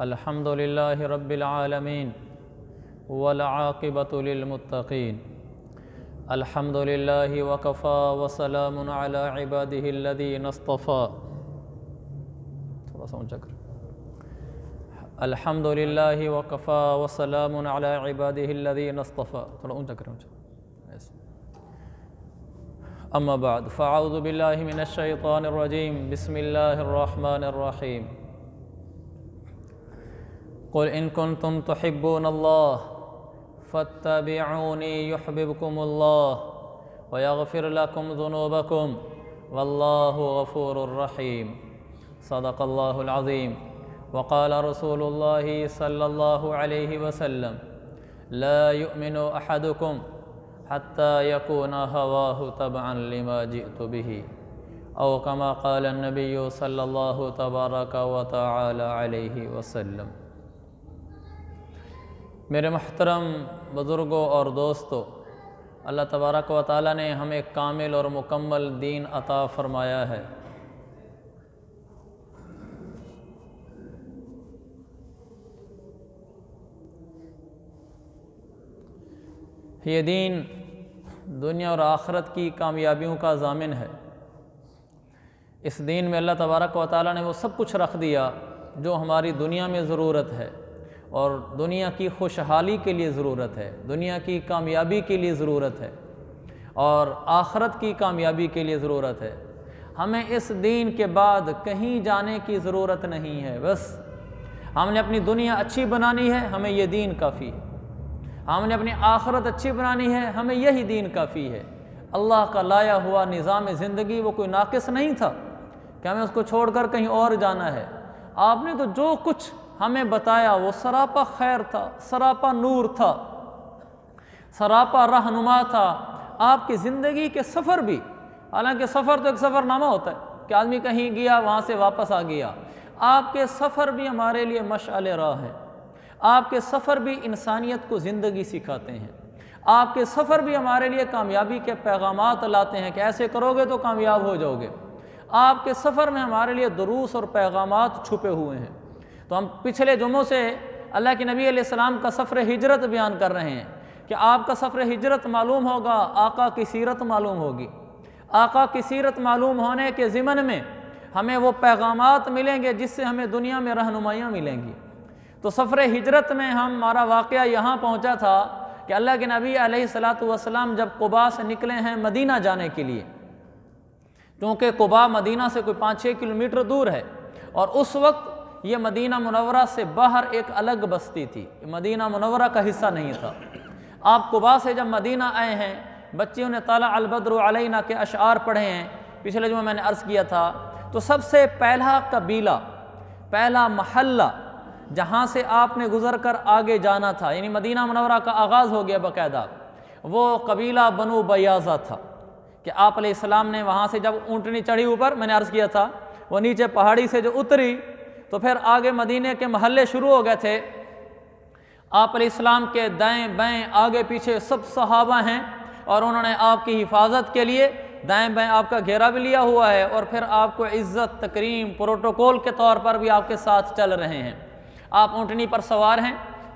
अल्हम्दुलिल्लाहि रब्बिल आलमीन वल आक़िबतु लिल मुत्तक़ीन अल्हम्दुलिल्लाहि वकफ़ा व सलामुन अला इबादिहिल्लज़ीना इस्तफ़ा। थोड़ा सा ऊँचा कर। अल्हम्दुलिल्लाहि वकफ़ा व सलामुन अला इबादिहिल्लज़ीना इस्तफ़ा। थोड़ा ऊँचा करें, ऊँचा ऐसे। अम्मा बाद फ़अऊज़ु बिल्लाहि मिनश शैतानिर रजीम बिस्मिल्लाहिर रहमानिर रहीम। क़ुल इन कुन्तुम तुहिब्बूनल्लाह फत्तबिऊनी युहब्बिबकुमुल्लाह व यग़फ़िर लकुम ज़ुनूबकुम वल्लाहु गफ़ूरुर रहीम। सदक़ल्लाहुल अज़ीम। व क़ाल रसूलुल्लाहि सल्लल्लाहु अलैहि वसल्लम ला युमिनु अहदुकुम हत्ता यकूना हवाहु तबअन लिमा जिअतु बिही औ कमा क़ाल अन्नबिय्यु सल्लल्लाहु तबारक व तआला अलैहि वसल्लम। मेरे महतरम बुज़ुर्गों और दोस्तों, अल्लाह तबारक व तआला ने हमें कामिल और मुकम्मल दीन अता फ़रमाया है। ये दीन दुनिया और आखिरत की कामयाबियों का ज़ामिन है। इस दीन में अल्लाह तबारक व तआला ने वो सब कुछ रख दिया जो हमारी दुनिया में ज़रूरत है और दुनिया की खुशहाली के लिए ज़रूरत है, दुनिया की कामयाबी के लिए ज़रूरत है और आखिरत की कामयाबी के लिए ज़रूरत है। हमें इस दीन के बाद कहीं जाने की ज़रूरत नहीं है। बस हमने अपनी दुनिया अच्छी बनानी है, हमें ये दीन काफ़ी है। हमने अपनी आखिरत अच्छी बनानी है, हमें यही दीन काफ़ी है। अल्लाह का लाया हुआ निज़ाम ज़िंदगी वो कोई नाक़िस नहीं था कि हमें उसको छोड़कर कहीं और जाना है। आपने तो जो कुछ हमें बताया वो सरापा खैर था, सरापा नूर था, सरापा रहनुमा था। आपकी ज़िंदगी के सफ़र भी, हालांकि सफ़र तो एक सफ़रनामा होता है कि आदमी कहीं गया वहाँ से वापस आ गया, आपके सफ़र भी हमारे लिए मशअल राह है। आपके सफ़र भी इंसानियत को ज़िंदगी सिखाते हैं। आपके सफ़र भी हमारे लिए कामयाबी के पैगामात लाते हैं कि ऐसे करोगे तो कामयाब हो जाओगे। आपके सफ़र में हमारे लिए दुरूस और पैगामात छुपे हुए हैं। तो हम पिछले जुम्मों से अल्लाह के नबी अलैहिस्सलाम का सफ़र हिजरत बयान कर रहे हैं कि आपका सफ़र हिजरत मालूम होगा, आका की सीरत मालूम होगी। आका की सीरत मालूम होने के ज़िमन में हमें वो पैगामात मिलेंगे जिससे हमें दुनिया में रहनुमाइयाँ मिलेंगी। तो सफ़र हिजरत में हमारा वाक़या यहाँ पहुँचा था कि अल्लाह के नबी अलैहिस्सलातु वस्सलाम जब कुबा से निकले हैं मदीना जाने के लिए, क्योंकि कुबा मदीना से कोई 5-6 किलोमीटर दूर है और उस वक्त ये मदीना मुनव्वरा से बाहर एक अलग बस्ती थी, मदीना मुनव्वरा का हिस्सा नहीं था। आप कुबा से जब मदीना आए हैं, बच्चियों ने ताला अल बद्रु अलैना के अशआर पढ़े हैं, पिछले जुम्मे मैंने अर्ज़ किया था। तो सबसे पहला कबीला, पहला महल्ला जहाँ से आपने गुज़र कर आगे जाना था, यानी मदीना मुनव्वरा का आगाज़ हो गया बाकायदा, वो कबीला बनु बयाज़ा था कि आप अलैहिस्सलाम ने वहाँ से जब ऊँटनी चढ़ी ऊपर, मैंने अर्ज़ किया था, वो नीचे पहाड़ी से जो उतरी तो फिर आगे मदीने के महल्ले शुरू हो गए थे। आप अलैहिस्सलाम के दाएं बाएं आगे पीछे सब सहाबा हैं और उन्होंने आपकी हिफाजत के लिए दाएं बाएं आपका घेरा भी लिया हुआ है और फिर आपको इज़्ज़त तकरीम प्रोटोकॉल के तौर पर भी आपके साथ चल रहे हैं। आप ऊँटनी पर सवार हैं,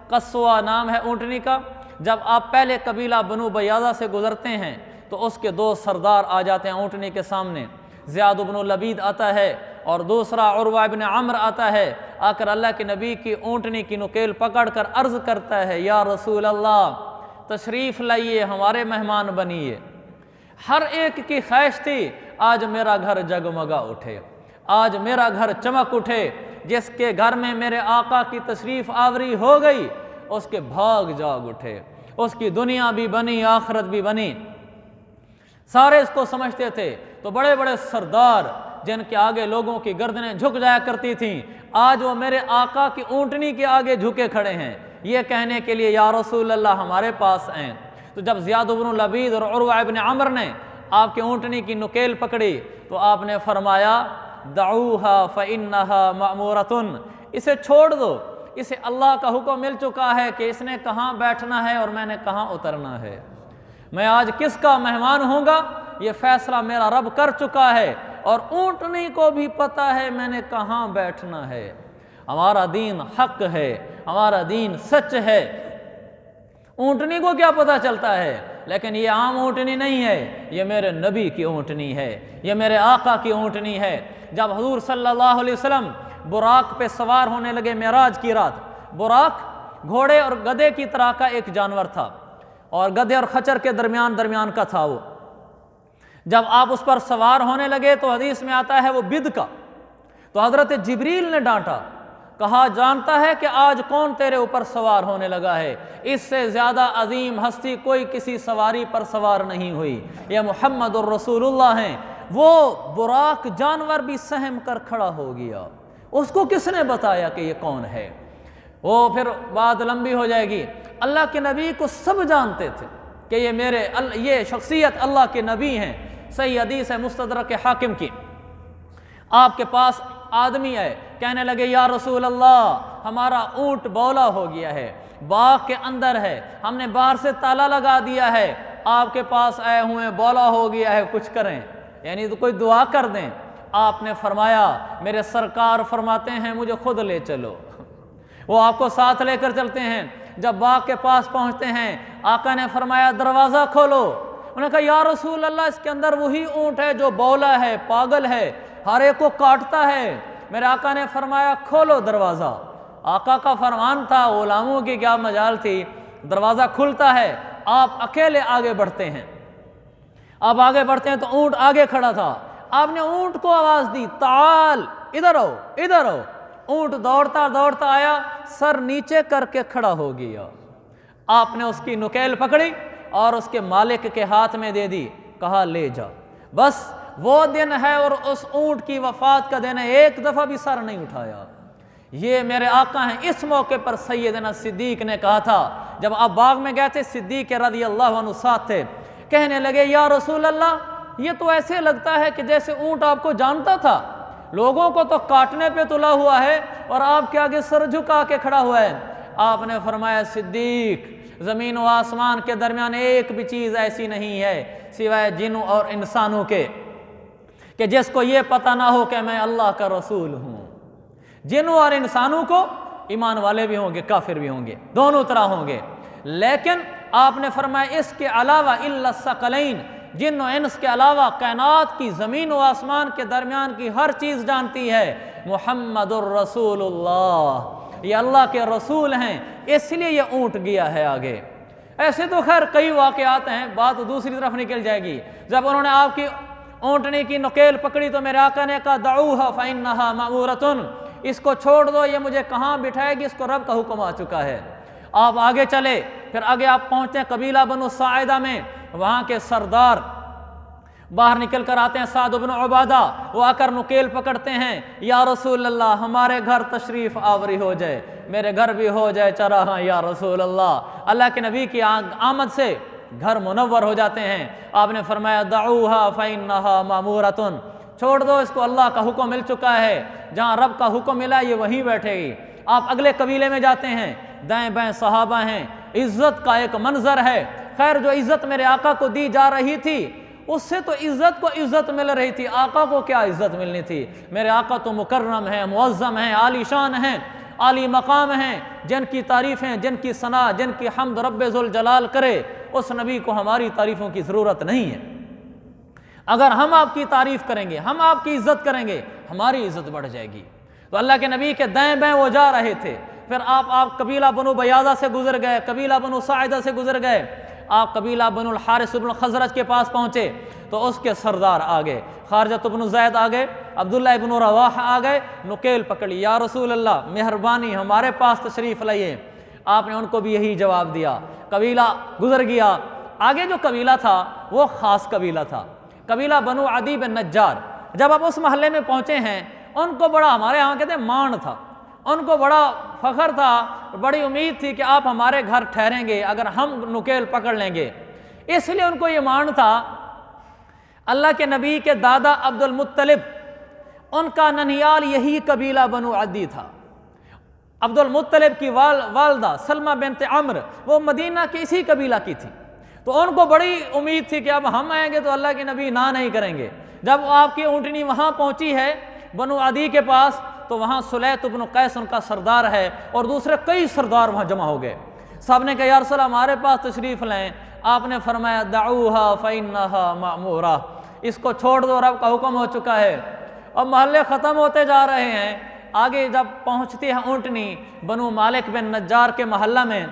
कस्वा नाम है ऊँटनी का। जब आप पहले कबीला बनु बयाज़ा से गुज़रते हैं तो उसके 2 सरदार आ जाते हैं ऊँटनी के सामने। ज़ियाद इब्न लबीद आता है और दूसरा उरवा इब्न अम्र आता है। आकर अल्लाह के नबी की ऊँटनी की नुकेल पकड़ कर अर्ज़ करता है, या रसूल अल्लाह, तशरीफ़ लाइए, हमारे मेहमान बनिए। हर एक की ख्वाहिश थी आज मेरा घर जगमगा उठे, आज मेरा घर चमक उठे। जिसके घर में मेरे आका की तशरीफ़ आवरी हो गई उसके भाग जाग उठे, उसकी दुनिया भी बनी, आखिरत भी बनी। सारे इसको समझते थे। तो बड़े बड़े सरदार जिनके आगे लोगों की गर्दनें झुक जाया करती थीं, आज वो मेरे आका की ऊँटनी के आगे झुके खड़े हैं, ये कहने के लिए या रसूल अल्लाह हमारे पास आएँ। तो जब ज़ियाद इब्न लबीद और उरवा इब्न अम्र ने आपके ऊँटनी की नुकेल पकड़ी तो आपने फरमाया, दऊहा फ़इन्नहा मअमूरतुन, इसे छोड़ दो, इसे अल्लाह का हुक्म मिल चुका है कि इसने कहाँ बैठना है और मैंने कहाँ उतरना है। मैं आज किसका मेहमान होऊंगा ये फ़ैसला मेरा रब कर चुका है और ऊँटनी को भी पता है मैंने कहाँ बैठना है। हमारा दीन हक है, हमारा दीन सच है। ऊँटनी को क्या पता चलता है, लेकिन ये आम ऊँटनी नहीं है, ये मेरे नबी की ऊँटनी है, ये मेरे आका की ऊँटनी है। जब हुजूर सल्लल्लाहु अलैहि वसल्लम बुराक पे सवार होने लगे मेराज की रात, बुराक घोड़े और गधे की तरह का एक जानवर था और गधे और खच्चर के दरमियान का था वो। जब आप उस पर सवार होने लगे तो हदीस में आता है वो बिद का, तो हज़रत जिब्रील ने डांटा, कहा जानता है कि आज कौन तेरे ऊपर सवार होने लगा है, इससे ज़्यादा अजीम हस्ती कोई किसी सवारी पर सवार नहीं हुई, यह मुहम्मदुर रसूलुल्लाह हैं। वो बुराक जानवर भी सहम कर खड़ा हो गया। उसको किसने बताया कि ये कौन है? वो फिर बात लंबी हो जाएगी। अल्लाह के नबी को सब जानते थे कि ये शख्सियत अल्लाह के नबी हैं। सही हदीस है मुस्तदरक के हाकिम की। आपके पास आदमी आए, कहने लगे या रसूल अल्लाह, हमारा ऊँट बौला हो गया है, बाग के अंदर है, हमने बाहर से ताला लगा दिया है, आपके पास आए हुए बौला हो गया है, कुछ करें, यानी तो कोई दुआ कर दें। आपने फरमाया, मेरे सरकार फरमाते हैं मुझे खुद ले चलो। वो आपको साथ लेकर चलते हैं। जब बाग के पास पहुंचते हैं, आका ने फरमाया दरवाज़ा खोलो। उन्होंने कहा या रसूल अल्लाह, इसके अंदर वही ऊँट है जो बौला है, पागल है, हर एक को काटता है। मेरे आका ने फरमाया खोलो दरवाज़ा। आका का फरमान था, गुलामों की क्या मजाल थी। दरवाज़ा खुलता है, आप अकेले आगे बढ़ते हैं। आप आगे बढ़ते हैं तो ऊँट आगे खड़ा था। आपने ऊँट को आवाज़ दी, ताल, इधर आओ, इधर आओ। ऊँट दौड़ता दौड़ता आया, सर नीचे करके खड़ा हो गया। आपने उसकी नुकेल पकड़ी और उसके मालिक के हाथ में दे दी, कहा ले जा। बस वो दिन है और उस ऊँट की वफात का दिन है, एक दफ़ा भी सर नहीं उठाया। ये मेरे आका हैं। इस मौके पर सैयदना सिद्दीक ने कहा था, जब आप बाग में गए थे, सिद्दीक रज़ी अल्लाह अन्हु साथ थे, कहने लगे या रसूल अल्लाह, ये तो ऐसे लगता है कि जैसे ऊँट आपको जानता था, लोगों को तो काटने पे तुला हुआ है और आपके आगे सर झुका के खड़ा हुआ है। आपने फरमाया सिद्दीक, ज़मीन व आसमान के दरमियान एक भी चीज़ ऐसी नहीं है सिवाय जिन्नों और इंसानों के कि जिसको ये पता ना हो कि मैं अल्लाह का रसूल हूँ। जिन्नों और इंसानों को ईमान वाले भी होंगे, काफिर भी होंगे, दोनों तरह होंगे। लेकिन आपने फरमाया इसके अलावा इल्ला सकलैन, जिन्न और इंस के अलावा कायनात की ज़मीन व आसमान के दरमियान की हर चीज़ जानती है मुहम्मदुर रसूलुल्लाह, ये अल्लाह के रसूल हैं, इसलिए ये ऊँट गया है आगे। ऐसे तो खैर कई वाक़यात हैं, बात दूसरी तरफ निकल जाएगी। जब उन्होंने आपकी ऊँटनी की नुकेल पकड़ी तो मेरे आका ने कहा दऊहा फ़इन्नहा मअमूरतुन, इसको छोड़ दो, ये मुझे कहाँ बिठाएगी, इसको रब का हुक्म आ चुका है। आप आगे चले, फिर आगे आप पहुँचते हैं कबीला बनु साइदा में। वहाँ के सरदार बाहर निकल कर आते हैं, साद इब्न उबादा, वो आकर नुकेल पकड़ते हैं, या रसूल अल्लाह हमारे घर तशरीफ़ आवरी हो जाए, मेरे घर भी हो जाए चराहा या रसूल अल्लाह। अल्लाह के नबी की आमद से घर मुनव्वर हो जाते हैं। आपने फरमाया दऊहा फ़इन्नहा मअमूरतुन, छोड़ दो इसको, अल्लाह का हुक्म मिल चुका है, जहाँ रब का हुक्म मिला ये वहीं बैठेगी। आप अगले कबीले में जाते हैं, दाएं बाएं सहाबा हैं, इज़्ज़त का एक मंजर है। खैर जो इज़्ज़त मेरे आका को दी जा रही थी उससे तो इज़्ज़त को इज़्ज़त मिल रही थी, आका को क्या इज़्ज़त मिलनी थी। मेरे आका तो मुकर्रम हैं, मुअज़्ज़म हैं, आलीशान हैं, आली मकाम हैं, जिनकी तारीफ़ें, जिनकी सना, जिनकी हम्द रब्बे ज़ुल जलाल करे, उस नबी को हमारी तारीफ़ों की ज़रूरत नहीं है। अगर हम आपकी तारीफ़ करेंगे, हम आपकी इज़्ज़त करेंगे, हमारी इज़्ज़त बढ़ जाएगी। तो अल्लाह के नबी के दाएं बाएं वो जा रहे थे। फिर आप कबीला बनु बयाज़ा से गुजर गए, कबीला बनु साइदा से गुजर गए, आप कबीला बनुल हारिस इब्न खज़रज के पास पहुँचे तो उसके सरदार आ गए, खारजत इब्न ज़ैद आ गए, अब्दुल्ला इब्न रवाह आ गए, नुकेल पकड़ी, या रसूल अल्लाह मेहरबानी हमारे पास तशरीफ़ लाइए। आपने उनको भी यही जवाब दिया। कबीला गुजर गया। आगे जो कबीला था वो ख़ास कबीला था, कबीला बनु अदी बिन नज्जार। जब आप उस महल्ले में पहुँचे हैं, उनको बड़ा, हमारे यहाँ कहते हैं मान था, उनको बड़ा फ़ख्र था, बड़ी उम्मीद थी कि आप हमारे घर ठहरेंगे अगर हम नुकेल पकड़ लेंगे। इसलिए उनको ये मान था। अल्लाह के नबी के दादा अब्दुल मुत्तलिब, उनका ननियाल यही कबीला बनु अदी था। अब्दुल मुत्तलिब की वालदा सलमा बिनत अम्र वो मदीना की इसी कबीला की थी। तो उनको बड़ी उम्मीद थी कि अब हम आएंगे तो अल्लाह के नबी ना नहीं करेंगे। जब आपकी ऊँटनी वहाँ पहुँची है बनु अदी के पास, तो वहाँ सुलैत इब्न कैस उनका सरदार है और दूसरे कई सरदार वहाँ जमा हो गए। सब ने कहा या रसूल अल्लाह हमारे पास तशरीफ़ लें। आपने फरमाया दऊहा फ़इन्नहा मामूरा, इसको छोड़ दो, रब का हुक्म हो चुका है। अब महल्ले ख़त्म होते जा रहे हैं। आगे जब पहुँचती है ऊँटनी बनु मालिक बिन नज्जार के महल्ला में,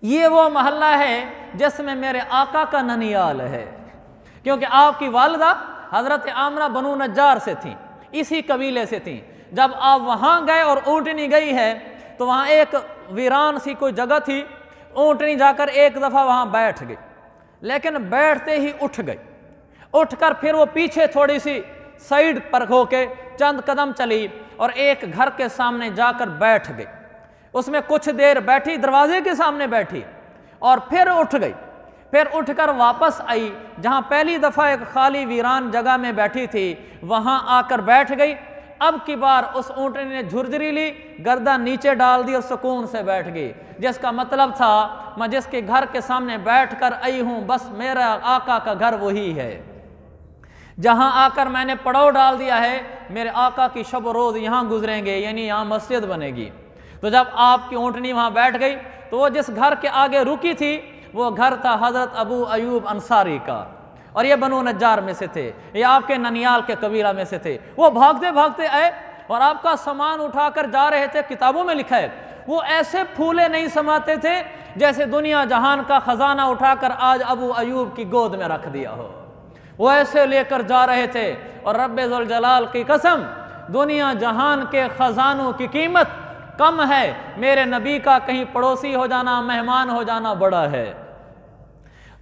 ये वो महल्ला है जिसमें मेरे आका का ननियाल है, क्योंकि आपकी वालदा हज़रत आमना बनु नज्जार से थी, इसी कबीले से थी। जब आप वहाँ गए और ऊँटनी गई है तो वहाँ एक वीरान सी कोई जगह थी, ऊँटनी जाकर एक दफ़ा वहाँ बैठ गई, लेकिन बैठते ही उठ गई। उठकर फिर वो पीछे थोड़ी सी साइड पर होके चंद कदम चली और एक घर के सामने जाकर बैठ गई। उसमें कुछ देर बैठी, दरवाजे के सामने बैठी और फिर उठ गई। फिर उठकर वापस आई, जहाँ पहली दफ़ा एक खाली वीरान जगह में बैठी थी वहाँ आकर बैठ गई। अब की बार उस ऊँटनी ने झुरझुरी ली, गर्दन नीचे डाल दी और सुकून से बैठ गई, जिसका मतलब था मैं जिसके घर के सामने बैठ कर आई हूँ बस मेरा आका का घर वही है। जहाँ आकर मैंने पड़ाव डाल दिया है, मेरे आका की शब रोज़ यहाँ गुजरेंगे, यानी यहाँ मस्जिद बनेगी। तो जब आपकी ऊँटनी वहाँ बैठ गई तो वो जिस घर के आगे रुकी थी वो घर था हज़रत अबू अयूब अंसारी का, और ये बनु नज्जार में से थे, ये आपके ननियाल के कबीला में से थे। वो भागते भागते आए और आपका सामान उठाकर जा रहे थे। किताबों में लिखा है वो ऐसे फूले नहीं समाते थे जैसे दुनिया जहान का ख़जाना उठाकर आज अबू अयूब की गोद में रख दिया हो, वो ऐसे लेकर जा रहे थे। और रब्बे ज़ुल जलाल की कसम, दुनिया जहान के ख़जानों की कीमत कम है, मेरे नबी का कहीं पड़ोसी हो जाना, मेहमान हो जाना बड़ा है।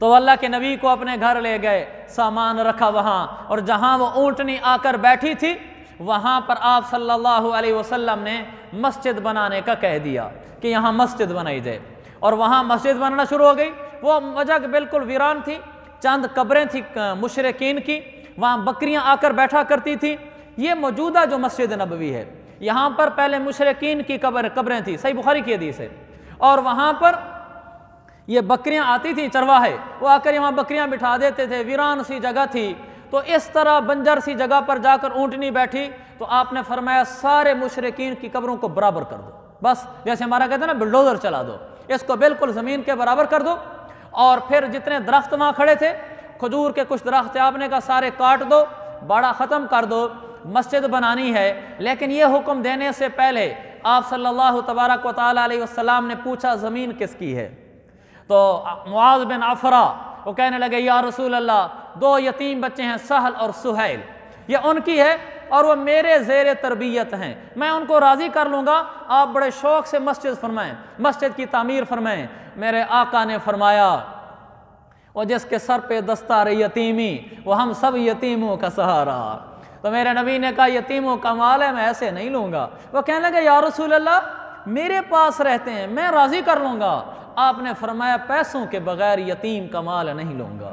तो अल्लाह के नबी को अपने घर ले गए, सामान रखा वहाँ, और जहाँ वो ऊँटनी आकर बैठी थी वहाँ पर आप सल्लल्लाहु अलैहि वसल्लम ने मस्जिद बनाने का कह दिया कि यहाँ मस्जिद बनाई जाए। और वहाँ मस्जिद बनना शुरू हो गई। वो जगह बिल्कुल वीरान थी, चंद कब्रें थी मुशरिकीन की, वहाँ बकरियाँ आकर बैठा करती थी। ये मौजूदा जो मस्जिद नबवी है, यहाँ पर पहले मुशरिकीन की कब्रें थी, सही बुखारी की हदीस है। और वहाँ पर ये बकरियाँ आती थी, चरवाहे वो आकर यहाँ बकरियाँ बिठा देते थे, वीरान सी जगह थी। तो इस तरह बंजर सी जगह पर जाकर ऊँटनी बैठी तो आपने फरमाया सारे मुशरिकीन की कब्रों को बराबर कर दो, बस जैसे हमारा कहते हैं ना बुलडोज़र चला दो, इसको बिल्कुल ज़मीन के बराबर कर दो। और फिर जितने दरख्त वहाँ खड़े थे, खजूर के कुछ दरख्त आपने कहा सारे काट दो, बाड़ा ख़त्म कर दो, मस्जिद बनानी है। लेकिन ये हुक्म देने से पहले आप सल्लल्लाहु तबारक व तआला अलैहि वसल्लम ने पूछा ज़मीन किसकी है। तो मुआज़ बिन अफ़रा वो कहने लगे या रसूल अल्लाह, दो यतीम बच्चे हैं सहल और सुहैल, ये उनकी है और वो मेरे ज़ेर तरबियत हैं, मैं उनको राज़ी कर लूँगा, आप बड़े शौक़ से मस्जिद फरमाएँ, मस्जिद की तामीर फरमाएँ। मेरे आका ने फरमाया वो जिसके सर पे दस्तार यतीमी वो हम सब यतीमों का सहारा। तो मेरे नबी ने कहा यतीमों का माल है, मैं ऐसे नहीं लूँगा। वो कहने लगे या रसूल अल्लाह मेरे पास रहते हैं, मैं राज़ी कर लूँगा। आपने फरमाया पैसों के बगैर यतीम का माल नहीं लूँगा,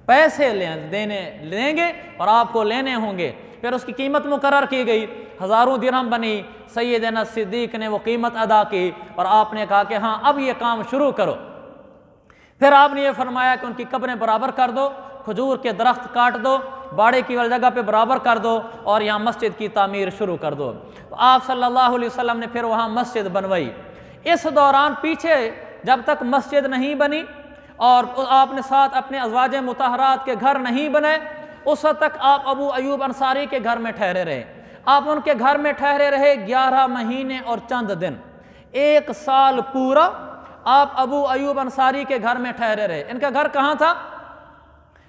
पैसे लेंगे और आपको लेने होंगे। फिर उसकी कीमत मुकर्रर की गई, हज़ारों दिरहम बनी। सैयदना सिद्दीक़ ने वो कीमत अदा की और आपने कहा कि हाँ अब ये काम शुरू करो। फिर आपने ये फरमाया कि उनकी कब्रें बराबर कर दो, खजूर के दरख्त काट दो, बाड़े की वाली जगह पे बराबर कर दो और यहाँ मस्जिद की तामीर शुरू कर दो। तो आप सल्लल्लाहु अलैहि वसल्लम ने फिर वहाँ मस्जिद बनवाई। इस दौरान पीछे जब तक मस्जिद नहीं बनी और आपने साथ अपने अज़वाज मुतहरात के घर नहीं बनाए, उस वक्त तक आप अबू अयूब अंसारी के घर में ठहरे रहे। आप उनके घर में ठहरे रहे 11 महीने और चंद दिन, 1 साल पूरा आप अबू अयूब अंसारी के घर में ठहरे रहे। इनका घर कहाँ था?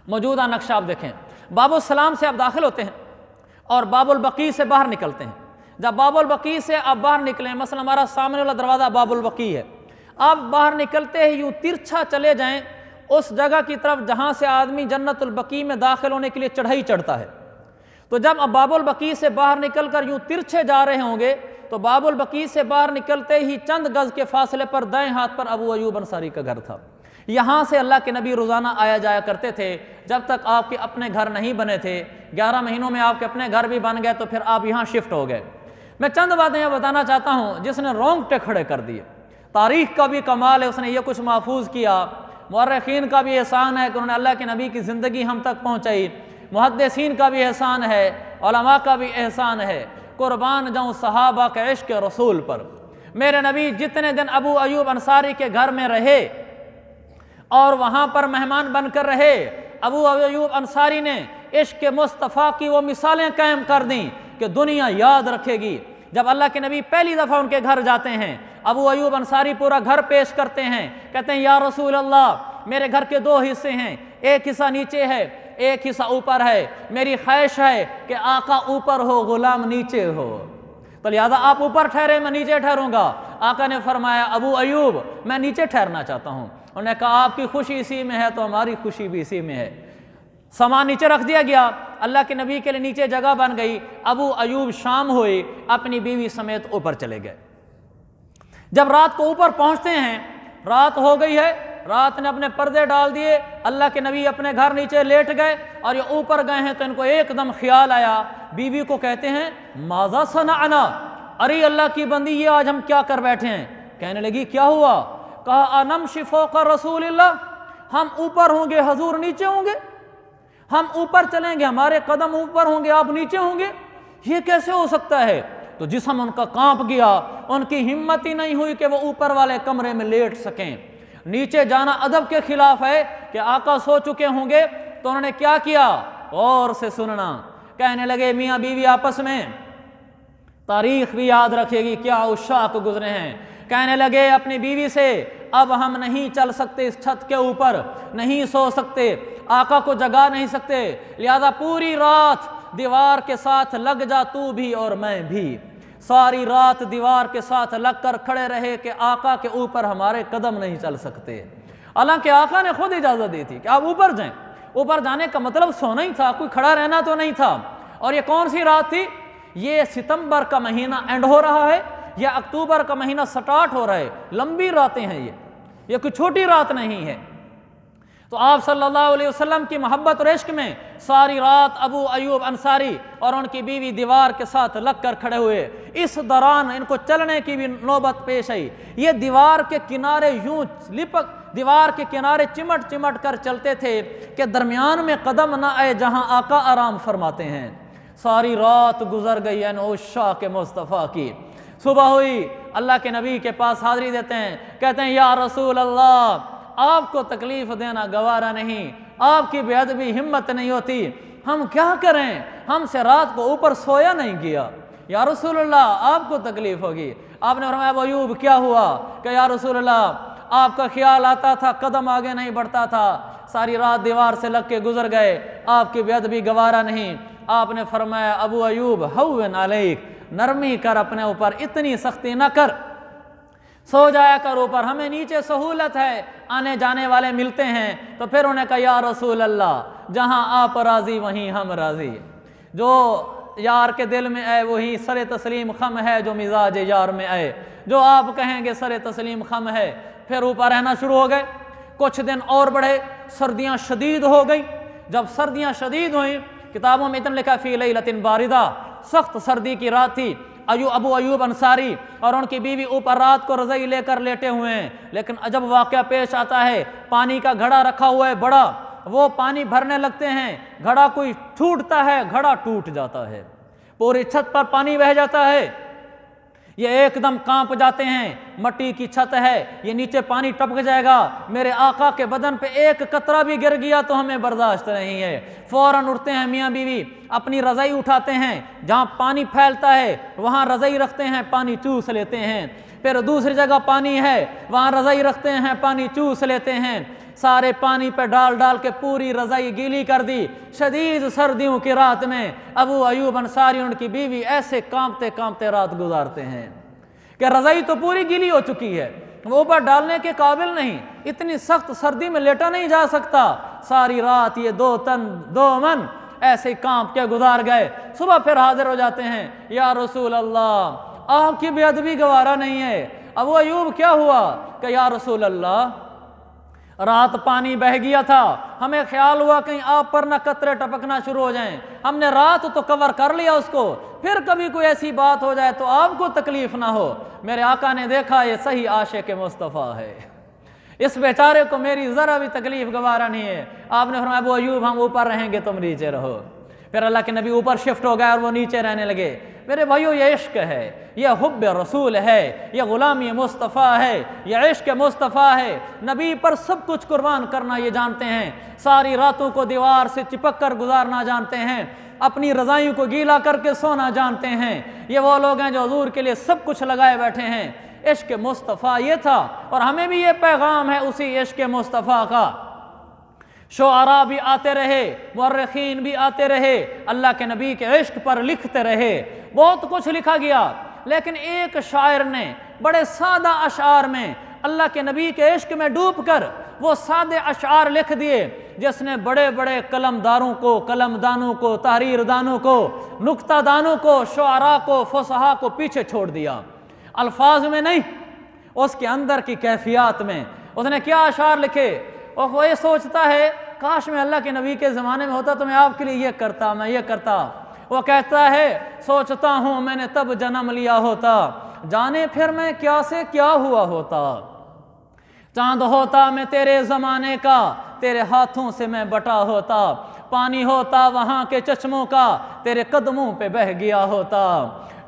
मौजूदा नक्शा आप देखें, बाबुल सलाम से आप दाखिल होते हैं और बाबुल बकी से बाहर निकलते हैं। जब बाबुल बकी से आप बाहर निकलें, मसलन हमारा सामने वाला दरवाज़ा बाबुल बकी है, आप बाहर निकलते ही यूँ तिरछा चले जाएं उस जगह की तरफ जहाँ से आदमी जन्नतुल बकी में दाखिल होने के लिए चढ़ाई चढ़ता है। तो जब अब बाबुल बकी से बाहर निकल कर यूँ तिरछे जा रहे होंगे तो बाबुल बकी से बाहर निकलते ही चंद गज़ के फासले पर दाएं हाथ पर अबू अयूब अंसारी का घर था। यहाँ से अल्लाह के नबी रोज़ाना आया जाया करते थे जब तक आपके अपने घर नहीं बने थे। 11 महीनों में आपके अपने घर भी बन गए तो फिर आप यहाँ शिफ्ट हो गए। मैं चंद बातें यहाँ बताना चाहता हूँ जिसने रोंगटे खड़े कर दिए। तारीख़ का भी कमाल है, उसने ये कुछ महफूज किया। मुअर्रिखीन का भी एहसान है कि उन्होंने अल्लाह के नबी की ज़िंदगी हम तक पहुँचाई, मुहद्दिसीन का भी एहसान है, उलमा का भी एहसान है। कुर्बान जाऊँ सहाबा के इश्क रसूल पर। मेरे नबी जितने दिन अबू अयूब अंसारी के घर में रहे और वहाँ पर मेहमान बनकर रहे, अबू अयूब अंसारी ने इश्क मुस्तफ़ा की वो मिसालें कायम कर दी कि दुनिया याद रखेगी। जब अल्लाह के नबी पहली दफ़ा उनके घर जाते हैं, अबू अयूब अंसारी पूरा घर पेश करते हैं, कहते हैं या रसूल अल्लाह, मेरे घर के दो हिस्से हैं, एक हिस्सा नीचे है, एक हिस्सा ऊपर है। मेरी ख्वाहिश है कि आका ऊपर हो, गुलाम नीचे हो, तो लिहाजा आप ऊपर ठहरे, मैं नीचे ठहरूंगा। आका ने फरमाया अबू अयूब मैं नीचे ठहरना चाहता हूँ। उन्होंने कहा आपकी खुशी इसी में है तो हमारी खुशी भी इसी में है। सामान नीचे रख दिया गया, अल्लाह के नबी के लिए नीचे जगह बन गई। अबू अयूब शाम हुई, अपनी बीवी समेत ऊपर चले गए। जब रात को ऊपर पहुंचते हैं, रात हो गई है, रात ने अपने पर्दे डाल दिए, अल्लाह के नबी अपने घर नीचे लेट गए और ये ऊपर गए हैं तो इनको एकदम ख्याल आया। बीवी को कहते हैं माज़ा सनाअना, अरे अल्लाह की बंदी ये आज हम क्या कर बैठे हैं। कहने लगी क्या हुआ। कहा अनमशि फौक़ रसूलिल्लाह, हम ऊपर होंगे हजूर नीचे होंगे, हम ऊपर चलेंगे हमारे कदम ऊपर होंगे आप नीचे होंगे, ये कैसे हो सकता है। तो जिस्म उनका कांप गया, उनकी हिम्मत ही नहीं हुई कि वो ऊपर वाले कमरे में लेट सकें। नीचे जाना अदब के खिलाफ है कि आका सो चुके होंगे, तो उन्होंने क्या किया, और से सुनना। कहने लगे मियाँ बीवी आपस में, तारीख भी याद रखेगी क्या उशाक गुजरे हैं। कहने लगे अपनी बीवी से अब हम नहीं चल सकते, इस छत के ऊपर नहीं सो सकते, आका को जगा नहीं सकते, लिहाजा पूरी रात दीवार के साथ लग जा तू भी और मैं भी। सारी रात दीवार के साथ लग कर खड़े रहे कि आका के ऊपर हमारे कदम नहीं चल सकते। हालांकि आका ने खुद इजाज़त दी थी कि आप ऊपर जाएं। ऊपर जाने का मतलब सोना ही था, कोई खड़ा रहना तो नहीं था। और ये कौन सी रात थी, ये सितंबर का महीना एंड हो रहा है या अक्टूबर का महीना स्टार्ट हो रहा है। लंबी रातें हैं ये कोई छोटी रात नहीं है। तो आप सल्लल्लाहु अलैहि वसल्लम की मोहब्बत और इश्क में सारी रात अबू अयूब अंसारी और उनकी बीवी दीवार के साथ लग कर खड़े हुए। इस दौरान इनको चलने की भी नौबत पेश आई। ये दीवार के किनारे यूं लिपक, दीवार के किनारे चिमट चिमट कर चलते थे कि दरमियान में कदम न आए जहां आका आराम फरमाते हैं। सारी रात गुजर गई है उशाक के मुस्तफ़ा की। सुबह हुई, अल्लाह के नबी के पास हाजिरी देते हैं, कहते हैं या रसूल अल्लाह, आपको तकलीफ देना गवारा नहीं, आपकी बेअदबी हिम्मत नहीं होती, हम क्या करें, हमसे रात को ऊपर सोया नहीं गया। या रसूल अल्लाह आपको तकलीफ होगी। आपने फरमाया अबू अयूब क्या हुआ। कि या रसूल अल्लाह आपका ख्याल आता था, कदम आगे नहीं बढ़ता था, सारी रात दीवार से लग के गुजर गए, आपकी बेअदबी गवारा नहीं। आपने फरमाया अबू अयूब हव्वन अलैक, नरमी कर अपने ऊपर, इतनी सख्ती न कर, सो जाया कर ऊपर, हमें नीचे सहूलत है, आने जाने वाले मिलते हैं। तो फिर उन्हें कहा या रसूल अल्लाह, जहां आप राजी वहीं हम राजी, जो यार के दिल में आए वही सर तस्लीम खम है, जो मिजाज यार में आए, जो आप कहेंगे सर तस्लीम खम है। फिर ऊपर रहना शुरू हो गए। कुछ दिन और बढ़े, सर्दियाँ शदीद हो गई। जब सर्दियाँ शदीद हुई, किताबों में इतना लिखा फी लैलतिन बारिदा, सख्त सर्दी की रात थी। अबू अयूब अंसारी और उनकी बीवी ऊपर रात को रज़ाई लेकर लेटे हुए हैं। लेकिन अजब वाक़या पेश आता है, पानी का घड़ा रखा हुआ है बड़ा, वो पानी भरने लगते हैं, घड़ा कोई छूटता है, घड़ा टूट जाता है, पूरी छत पर पानी बह जाता है। ये एकदम कांप जाते हैं, मट्टी की छत है, ये नीचे पानी टपक जाएगा, मेरे आका के बदन पे एक कतरा भी गिर गया तो हमें बर्दाश्त नहीं है। फौरन उठते हैं मियाँ बीवी, अपनी रज़ाई उठाते हैं, जहाँ पानी फैलता है वहाँ रज़ाई रखते हैं, पानी चूस लेते हैं। फिर दूसरी जगह पानी है, वहाँ रज़ाई रखते हैं, पानी चूस लेते हैं। सारे पानी पे डाल डाल के पूरी रज़ाई गीली कर दी। शदीद सर्दियों की रात में अबू अयूब अंसारी उनकी बीवी ऐसे कांपते कांपते रात गुजारते हैं कि रज़ाई तो पूरी गीली हो चुकी है, वो ऊपर डालने के काबिल नहीं, इतनी सख्त सर्दी में लेटा नहीं जा सकता। सारी रात ये दो तन दो मन ऐसे कांप के गुजार गए। सुबह फिर हाजिर हो जाते हैं, या रसूल अल्लाह आपकी बेअदबी गवारा नहीं है। अबू अयूब क्या हुआ। कि या रसूल अल्लाह रात पानी बह गया था, हमें ख्याल हुआ कहीं आप पर ना कतरे टपकना शुरू हो जाएं, हमने रात तो कवर कर लिया उसको, फिर कभी कोई ऐसी बात हो जाए तो आपको तकलीफ ना हो। मेरे आका ने देखा ये सही आशिक मुस्तफ़ा है, इस बेचारे को मेरी ज़रा भी तकलीफ गवारा नहीं है। आपने फरमाया अबू अयूब हम ऊपर रहेंगे तुम नीचे रहो। फिर अल्लाह के नबी ऊपर शिफ्ट हो गए और वो नीचे रहने लगे। मेरे भाइयों ये इश्क है, ये हुब्ब रसूल है, ये ग़ुलामी मुस्तफ़ा है, ये इश्क मुस्तफ़ा है। नबी पर सब कुछ कुर्बान करना ये जानते हैं, सारी रातों को दीवार से चिपक कर गुजारना जानते हैं, अपनी रज़ाइयों को गीला करके सोना जानते हैं। ये वो लोग हैं जो हुज़ूर के लिए सब कुछ लगाए बैठे हैं। इश्क मुस्तफ़ा ये था और हमें भी ये पैगाम है उसी इश्क मुस्तफ़ा का। शुआरा भी आते रहे, मुअर्रिखीन भी आते रहे, अल्लाह के नबी के इश्क पर लिखते रहे, बहुत कुछ लिखा गया। लेकिन एक शायर ने बड़े सादा अशार में अल्लाह के नबी के इश्क में डूबकर वो सादे अशार लिख दिए, जिसने बड़े बड़े कलमदारों को, कलमदानों को, तहरीरदानों को, नुक्तादानों को, शुआरा को, फुसहा को पीछे छोड़ दिया। अल्फाज में नहीं, उसके अंदर की कैफियत में उसने क्या अशार लिखे। और वो ये सोचता है काश मैं अल्लाह के नबी के ज़माने में होता तो मैं आपके लिए ये करता, मैं ये करता। वो कहता है सोचता हूँ मैंने तब जन्म लिया होता, जाने फिर मैं क्या से क्या हुआ होता। चांद होता मैं तेरे ज़माने का, तेरे हाथों से मैं बटा होता। पानी होता वहाँ के चश्मों का, तेरे कदमों पे बह गया होता।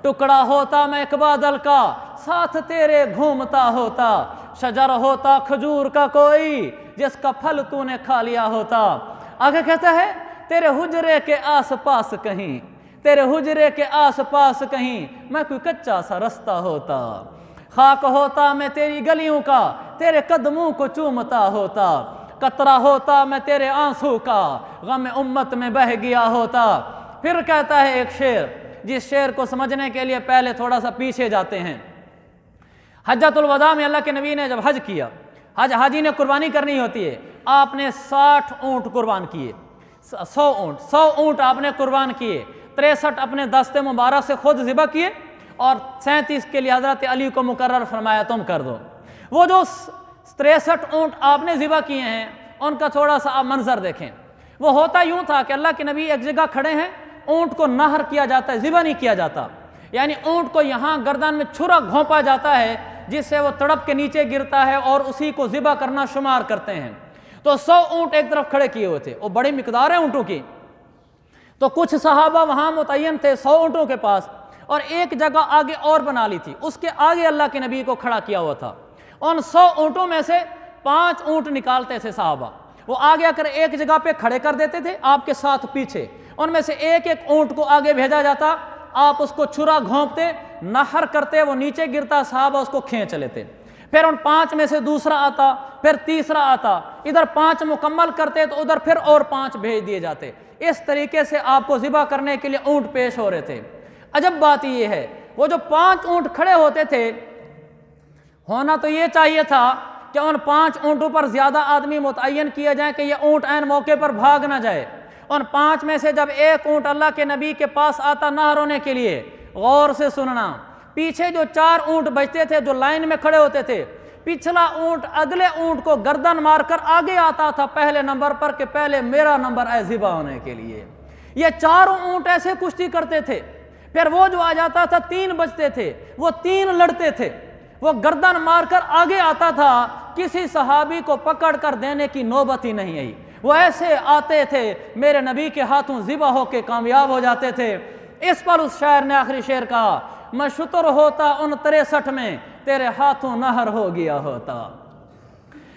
टुकड़ा होता मैं एक बादल का, साथ तेरे घूमता होता। शजर होता खजूर का कोई, जिसका फल तूने खा लिया होता। आगे कहता है तेरे हुजरे के आस पास कहीं, तेरे हुजरे के आस पास कहीं मैं कोई कच्चा सा रास्ता होता। खाक होता मैं तेरी गलियों का, तेरे कदमों को चूमता होता। कतरा होता मैं तेरे आंसू का, गम उम्मत में बह गया होता। फिर कहता है एक शेर, जिस शेर को समझने के लिए पहले थोड़ा सा पीछे जाते हैं। हज्जतुल वदा में अल्लाह के नबी ने जब हज किया, हाजी ने कुर्बानी करनी होती है, आपने 60 ऊँट कुर्बान किए, 100 ऊँट आपने कुर्बान किए। 63 अपने दस्ते मुबारक से खुद ज़िबा किए और 37 के लिए हज़रत अली को मुकर्रर फरमाया तुम कर दो। वो जो 63 ऊँट आपने ज़िबा किए हैं उनका थोड़ा सा आप मंजर देखें। वो होता यूँ था कि अल्लाह के नबी एक जगह खड़े हैं, ऊँट को नहर किया जाता है, ज़िबा नहीं किया जाता। यानी ऊँट को यहाँ गर्दन में छुरा घोंपा जाता है, जिससे वो तड़प के नीचे गिरता है और उसी को ज़िबा करना शुमार करते हैं। तो 100 ऊँट एक तरफ खड़े किए हुए थे, वो बड़ी मिकदार है ऊँटों की। तो कुछ सहाबा वहाँ मुतय्यन थे 100 ऊँटों के पास, और एक जगह आगे और बना ली थी, उसके आगे अल्लाह के नबी को खड़ा किया हुआ था। उन 100 ऊँटों में से 5 ऊँट निकालते थे साहबा, वो आगे आकर एक जगह पे खड़े कर देते थे, आपके साथ पीछे। उनमें से एक एक ऊँट को आगे भेजा जाता, आप उसको छुरा घोंपते, नहर करते, वो नीचे गिरता, साहबा उसको खींच लेते। फिर उन 5 में से दूसरा आता, फिर तीसरा आता, इधर 5 मुकम्मल करते तो उधर फिर और 5 भेज दिए जाते। इस तरीके से आपको ज़िबा करने के लिए ऊँट पेश हो रहे थे। अजब बात ये है, वो जो 5 ऊँट खड़े होते थे, होना तो ये चाहिए था कि उन 5 ऊँटों पर ज़्यादा आदमी मुतय्यन किए जाएं कि ये ऊँट ऐन मौके पर भाग ना जाए। उन 5 में से जब एक ऊँट अल्लाह के नबी के पास आता नहर होने के लिए, गौर से सुनना, पीछे जो 4 ऊँट बचते थे जो लाइन में खड़े होते थे, पिछला ऊँट अगले ऊँट को गर्दन मारकर आगे आता था पहले नंबर पर कि पहले मेरा नंबर है ज़िबा होने के लिए। ये 4 ऊँट ऐसे कुश्ती करते थे। फिर वो जो आ जाता था, 3 बचते थे, वो 3 लड़ते थे, वो गर्दन मारकर आगे आता था, किसी सहाबी को पकड़ कर देने की नौबत ही नहीं आई। वो ऐसे आते थे, मेरे नबी के हाथों ज़िबा होके कामयाब हो जाते थे। इस पर उस शायर ने आखिरी शेर कहा, मैं शुतर होता उन 63 में, तेरे हाथों नहर हो गया होता।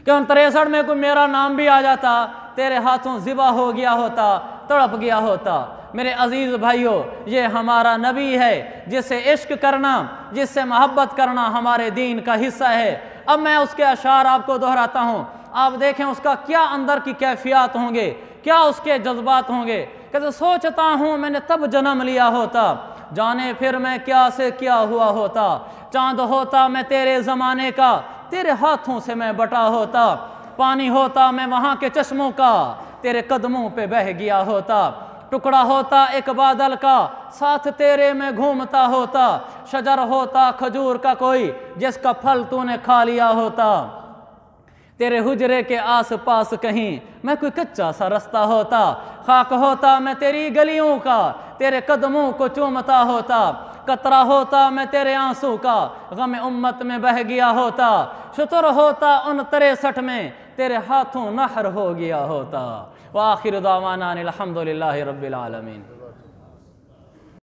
कि उन 63 में कोई मेरा नाम भी आ जाता, तेरे हाथों ज़िबा हो गया होता, तड़प गया होता। मेरे अजीज़ भाइयों, ये हमारा नबी है जिससे इश्क करना, जिससे मोहब्बत करना हमारे दीन का हिस्सा है। अब मैं उसके अशार आपको दोहराता हूँ, आप देखें उसका क्या अंदर की कैफियत होंगे, क्या उसके जज्बात होंगे। कहते सोचता हूँ मैंने तब जन्म लिया होता, जाने फिर मैं क्या से क्या हुआ होता। चांद होता मैं तेरे ज़माने का, तेरे हाथों से मैं बटा होता। पानी होता मैं वहाँ के चश्मों का, तेरे कदमों पे बह गया होता। टुकड़ा होता एक बादल का, साथ तेरे में घूमता होता। शजर होता खजूर का कोई, जिसका फल तूने खा लिया होता। तेरे हुजरे के आस पास कहीं मैं कोई कच्चा सा रास्ता होता। खाक होता मैं तेरी गलियों का, तेरे कदमों को चूमता होता। कतरा होता मैं तेरे आंसू का, गम उम्मत में बह गया होता, शुतर होता उन 63 में, तेरे हाथों नहर हो गया होता। व आखिर दावाना अनिल हम्दुलिल्लाहि रब्बिल आलमीन।